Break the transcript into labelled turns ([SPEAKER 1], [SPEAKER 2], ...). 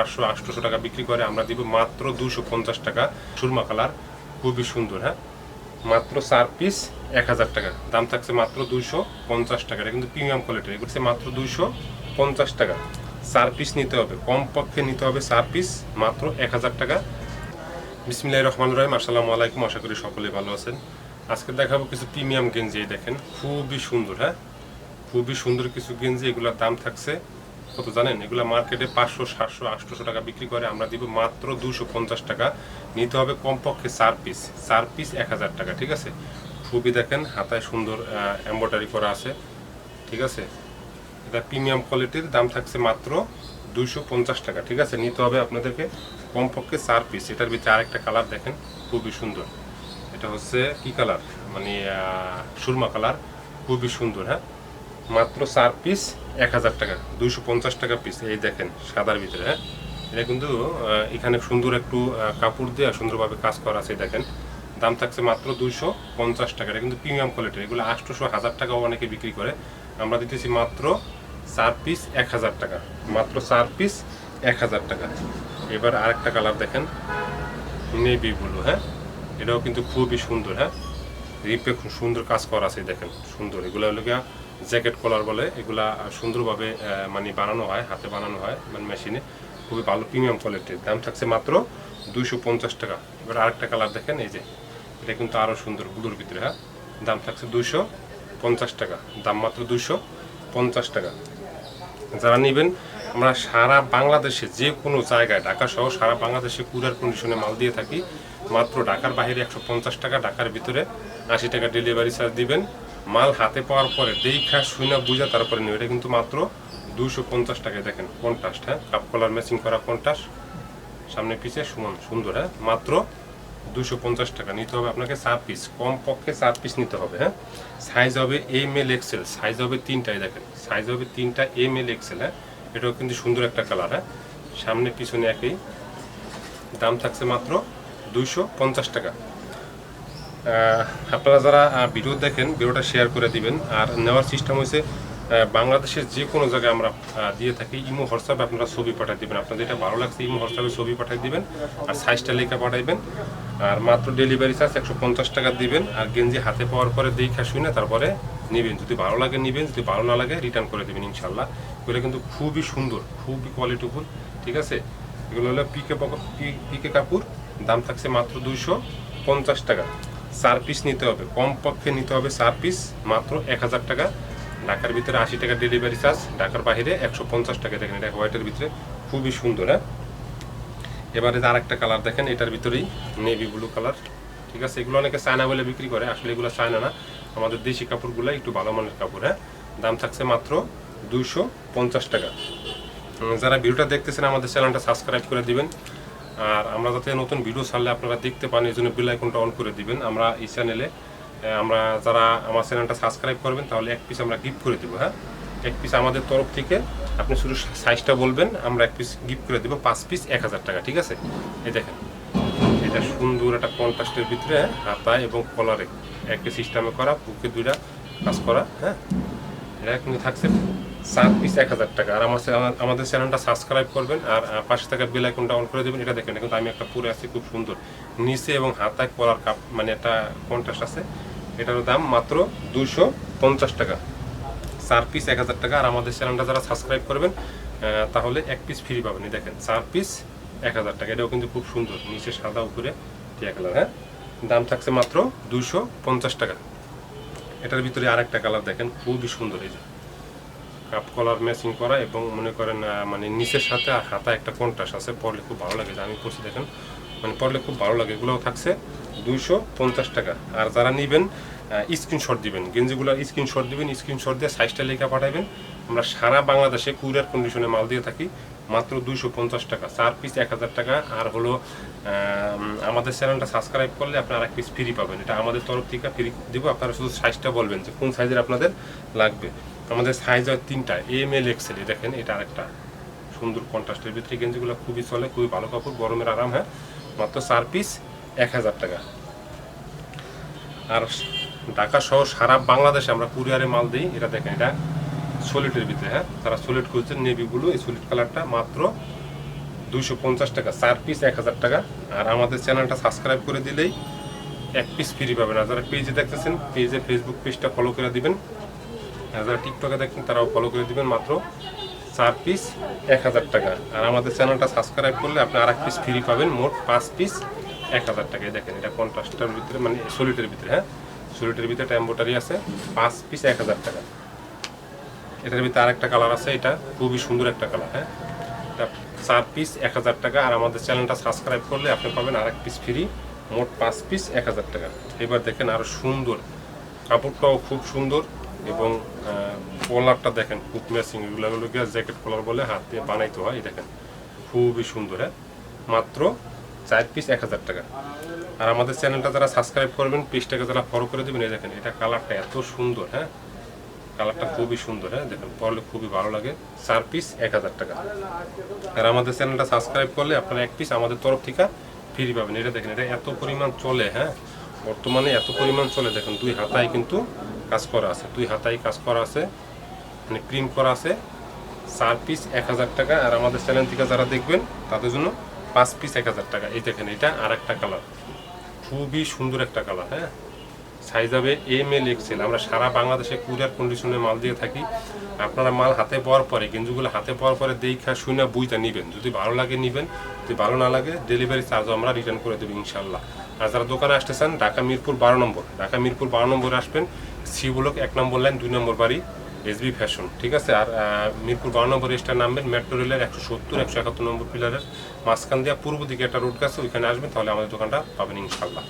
[SPEAKER 1] 700-800 টাকা বিক্রি করে, আমরা দিব মাত্র 250 টাকা। সুরমা কালার, খুবই সুন্দর। হ্যাঁ, মাত্র 4 পিস 1000 টাকা। দাম থাকছে মাত্র 250 টাকা। এটা কিন্তু প্রিমিয়াম কোয়ালিটির, এগুলো মাত্র 250 টাকা। 4 পিস নিতে হবে, কমপক্ষে নিতে হবে 4 পিস, মাত্র 1000 টাকা। বিসমিল্লাহির রহমানির রহিম। আসসালামু আলাইকুম, আশা করি সকলেই ভালো আছেন। আজকে দেখাবো কিছু প্রিমিয়াম গেঞ্জি। দেখেন, খুবই সুন্দর। হ্যাঁ, খুবই সুন্দর কিছু গেঞ্জি। এগুলোর দাম থাকছে কত জানেন? এগুলো মার্কেটে 500, 700, 800 টাকা বিক্রি করে, আমরা দিব মাত্র 250 টাকা। নিতে হবে কমপক্ষে 4 পিস। 4 পিস 1000 টাকা, ঠিক আছে? খুবই দেখেন, হাতায় সুন্দর এমব্রয়ডারি করা আছে, ঠিক আছে? এটা প্রিমিয়াম কোয়ালিটির, দাম থাকছে মাত্র 250 টাকা, ঠিক আছে? নিতে হবে আপনাদেরকে কমপক্ষে 4 পিস। এটার ভিতরে আরেকটা কালার দেখেন, খুবই সুন্দর। এটা হচ্ছে কি কালার, মানে সুরমা কালার, খুবই সুন্দর। হ্যাঁ, মাত্র 4 পিস 1000 টাকা, 250 টাকা পিস। এই দেখেন সাদার ভিতরে। হ্যাঁ, এটা কিন্তু এখানে সুন্দর একটু কাপড় দিয়ে সুন্দরভাবে কাজ করা আছে। দেখেন, দাম থাকছে মাত্র 250 টাকা। এটা কিন্তু প্রিমিয়াম কোয়ালিটির, এগুলো 800, 1000 টাকাও অনেকে বিক্রি করে, আমরা দিতেছি মাত্র 4 পিস 1000 টাকা। মাত্র 4 পিস 1000 টাকা। এবার আরেকটা কালার দেখেন, নেভি ব্লু। হ্যাঁ, এটাও কিন্তু খুবই সুন্দর। হ্যাঁ, রিপে খুব সুন্দর কাজ করা আছে। দেখেন সুন্দর, এগুলো হলো গিয়া জ্যাকেট কলার বলে। এগুলা সুন্দরভাবে মানে বানানো হয়, হাতে বানানো হয়, মানে মেশিনে। খুবই ভালো প্রিমিয়াম কোয়ালিটির, দাম থাকছে মাত্র 250 টাকা। এবার আরেকটা কালার দেখেন, এই যে এটা কিন্তু আরও সুন্দর, ব্লুর ভিতরে। হ্যাঁ, দাম থাকছে 250 টাকা, দাম মাত্র 250 টাকা। যারা নেবেন, আমরা সারা বাংলাদেশে যে কোনো জায়গায়, ঢাকা সহ সারা বাংলাদেশে কুরিয়ার কন্ডিশনে মাল দিয়ে থাকি। মাত্র ঢাকার বাইরে 150 টাকা, ঢাকার ভিতরে 80 টাকা ডেলিভারি চার্জ দিবেন। মাল হাতে পাওয়ার পরে দেখা শুনে বুঝা তারপরে নেবেন। এটা কিন্তু মাত্র 250 টাকায়। দেখেন কন্ট্রাস্ট। হ্যাঁ, কাপ কলার ম্যাচিং করা কন্ট্রাস্ট, সামনে পিছে সমান, সুন্দর। হ্যাঁ, মাত্র 250 টাকা। নিতে হবে আপনাকে 4 পিস, কমপক্ষে 4 পিস নিতে হবে। হ্যাঁ, সাইজ হবে এম এল এক্সেল, সাইজ হবে 3টাই। দেখেন সাইজ হবে 3টা, এম এল এক্সেল। হ্যাঁ, এটাও কিন্তু সুন্দর একটা কালার। হ্যাঁ, সামনে পিছনে একই, দাম থাকছে মাত্র 250 টাকা। আপনারা যারা ভিডিও দেখেন, ভিডিওটা শেয়ার করে দিবেন। আর নেওয়ার সিস্টেম হয়েছে বাংলাদেশের যে কোনো জায়গায় আমরা দিয়ে থাকি। ইমো হোয়াটসঅ্যাপে আপনারা ছবি পাঠিয়ে দিবেন, আপনাদের এটা ভালো লাগছে, ইমো হোয়াটসঅ্যাপে ছবি পাঠিয়ে দিবেন আর সাইজটা লেখা পাঠাইবেন। আর মাত্র ডেলিভারি চার্জ 150 টাকা দিবেন। আর গেঞ্জি হাতে পাওয়ার পরে দেখা শুনে তারপরে নেবেন। যদি ভালো লাগে নেবেন, যদি ভালো না লাগে রিটার্ন করে দেবেন ইনশাল্লাহ। এগুলো কিন্তু খুবই সুন্দর, খুবই কোয়ালিটিফুল, ঠিক আছে? এগুলো হলো পিকে কাপড়, দাম থাকছে মাত্র 250 টাকা। 4 পিস নিতে হবে, কমপক্ষে নিতে হবে 4 পিস, মাত্র 1000 টাকা। ঢাকার ভিতরে 80 টাকা ডেলিভারি চার্জ, ঢাকার বাইরে 150 টাকা। দেখেন এটা হোয়াইটের ভিতরে, খুবই সুন্দর। হ্যাঁ, এবারে আর একটা কালার দেখেন, এটার ভিতরেই নেভি ব্লু কালার, ঠিক আছে? এগুলো অনেকে চায়না বলে বিক্রি করে, আসলে এগুলো চায়না না, আমাদের দেশি কাপড়গুলো একটু ভালো মানের কাপড়। হ্যাঁ, দাম থাকছে মাত্র 250 টাকা। যারা ভিডিওটা দেখতেছেন, আমাদের চ্যানেলটা সাবস্ক্রাইব করে দিবেন। আর আমরা যাতে নতুন ভিডিও ছাড়লে আপনারা দেখতে পান, এই জন্য বেল আইকনটা অন করে দিবেন। আমরা এই চ্যানেলে আমরা যারা আমার চ্যানেলটা সাবস্ক্রাইব করবেন, তাহলে 1 পিস আমরা গিফট করে দেবো। হ্যাঁ, 1 পিস আমাদের তরফ থেকে, আপনি শুধু সাইজটা বলবেন, আমরা 1 পিস গিফট করে দেবো। 5 পিস 1000 টাকা, ঠিক আছে? এই দেখেন, এটা সুন্দর একটা কন্ট্রাস্টের ভিতরে, হাতায় এবং কলারে একই সিস্টেমে করা, বুকে 2টা কাজ করা। হ্যাঁ, এটা কিন্তু থাকছে 4 পিস 1000 টাকা। আর আমাদের চ্যানেলটা সাবস্ক্রাইব করবেন আর পাশে থাকা বেল আইকনটা অন করে দেবেন। এটা দেখেন, কিন্তু আমি একটা পরে আছি, খুব সুন্দর, নিচে এবং হাতায় কলার কাপ, মানে একটা কন্ট্রাস্ট আছে। এটার দাম মাত্র 250 টাকা। 4 পিস 1000 টাকা। আর আমাদের চ্যানেলটা যারা সাবস্ক্রাইব করবেন, তাহলে 1 পিস ফ্রি পাবেন। দেখেন 4 পিস 1000 টাকা। এটাও কিন্তু খুব সুন্দর, নিচে সাদা, উপরে টিয়া কালার। হ্যাঁ, দাম থাকছে মাত্র 250 টাকা। এটার ভিতরে আরেকটা কালার দেখেন, খুবই সুন্দর। এই যে কাপ কলার ম্যাচিং করা, এবং মনে করেন মানে নিচের সাথে হাতা একটা কন্ট্রাস্ট আছে, পরলে খুব ভালো লাগে। আমি পরছি, দেখেন, মানে পরলে খুব ভালো লাগে। এগুলোও থাকছে 250 টাকা। আর যারা নেবেন, স্ক্রিনশট দিবেন, গেঞ্জিগুলোর স্ক্রিনশট দিবেন, স্ক্রিনশট দিয়ে সাইজটা লেখা পাঠাবেন। আমরা সারা বাংলাদেশে কুরিয়ার কন্ডিশনে মাল দিয়ে থাকি, মাত্র 250 টাকা। 4 পিস 1000 টাকা। আর হলো আমাদের চ্যানেলটা সাবস্ক্রাইব করলে আপনারা 1 পিস ফ্রি পাবেন। এটা আমাদের তরফ থেকে ফ্রি দিব। আপনারা শুধু সাইজটা বলবেন যে কোন সাইজের আপনাদের লাগবে। আমাদের সাইজ হয় 3টা, এম এল এক্সেল। দেখেন এটা আরেকটা সুন্দর কন্ট্রাস্টের ভিতরে, গেঞ্জিগুলো খুবই চলে, খুবই ভালো কাপড়, গরমের আরাম। হ্যাঁ, মাত্র 4 পিস 1000 টাকা। আর ঢাকা সহ সারা বাংলাদেশে আমরা কুরিয়ারে মাল দিই। এটা দেখেন, এটা সলিডের ভিতরে। হ্যাঁ, তারা সলিড খুঁজছেন, নেভি ব্লু, এই সলিড কালারটা মাত্র 250 টাকা, 4 পিস 1000 টাকা। আর আমাদের চ্যানেলটা সাবস্ক্রাইব করে দিলেই 1 পিস ফ্রি পাবেন। আর যারা পেজে দেখতেছেন, পেজে ফেসবুক পেজটা ফলো করে দিবেন, আর যারা টিকটকে দেখছেন তারাও ফলো করে দিবেন। মাত্র 4 পিস 1000 টাকা। আর আমাদের চ্যানেলটা সাবস্ক্রাইব করলে আপনি আর 1 পিস ফ্রি পাবেন, মোট 5 পিস 1000 টাকায়। দেখেন এটা কন্ট্রাস্টের ভিতরে, মানে সলিটের ভিতরে, হ্যাঁ সলিটের ভিতরে এমব্রয়ডারি আছে, 5 পিস 1000 টাকা। এটার ভিতরে আরেকটা কালার আছে, এটা খুবই সুন্দর একটা কালার, হ্যাঁ এটা 4 পিস 1000 টাকা। আর আমাদের চ্যানেলটা সাবস্ক্রাইব করলে আপনি পাবেন আর 1 পিস ফ্রি, মোট 5 পিস 1000 টাকা। এবার দেখেন আরও সুন্দর, কাপড়টাও খুব সুন্দর এবং কলারটা দেখেন খুব ম্যাচিং। এগুলোকে জ্যাকেট কলার বলে, হাত দিয়ে বানাইতে হয়। এই দেখেন খুবই সুন্দর, হ্যাঁ মাত্র 4 পিস 1000 টাকা। আর আমাদের চ্যানেলটা যারা সাবস্ক্রাইব করবেন, পেজটাকে যারা ফলো করে দেবেন, এই দেখেন এটা কালারটা এত সুন্দর, হ্যাঁ কালারটা খুবই সুন্দর, হ্যাঁ দেখেন পরলে খুবই ভালো লাগে। 4 পিস 1000 টাকা। আর আমাদের চ্যানেলটা সাবস্ক্রাইব করলে আপনারা 1 পিস আমাদের তরফ থেকে ফ্রি পাবেন। এটা দেখেন এটা এত পরিমাণ চলে, হ্যাঁ বর্তমানে এত পরিমাণ চলে। দেখেন 2 হাতায় কিন্তু কাজ করা আছে, 2 হাতায় কাজ করা আছে, মানে প্রিন্ট করা আছে। 4 পিস 1000 টাকা। আর আমাদের চ্যানেল থেকে যারা দেখবেন তাদের জন্য 5 পিস 1000 টাকা। এই দেখেন এটা আর একটা কালার, খুবই সুন্দর একটা কালার, হ্যাঁ সাইজ হবে ML XL। আমরা সারা বাংলাদেশে কুরিয়ার কন্ডিশনে মাল দিয়ে থাকি। আপনারা মাল হাতে পাওয়ার পরে, গেঞ্জিগুলো হাতে পাওয়ার পরে দেখা শুনে বুঝতে নেবেন, যদি ভালো লাগে নেবেন, যদি ভালো না লাগে ডেলিভারি চার্জও আমরা রিটার্ন করে দেবো ইনশাল্লাহ। আর যারা দোকানে আসতে চান, ঢাকা মিরপুর 12 নম্বর, ঢাকা মিরপুর 12 নম্বরে আসবেন, সি ব্লক 1 নম্বর লাইন 2 নম্বর বাড়ি, SB ফ্যাশন, ঠিক আছে। আর মিরপুর 12 নম্বর স্টার নামবেন, মেট্রো রেলের 170 171 নম্বর পিলারের মাঝখান দিয়ে পূর্ব দিকে একটা রোড গেছে, ওইখানে আসবেন, তাহলে আমাদের দোকানটা পাবেন ইনশাল্লাহ।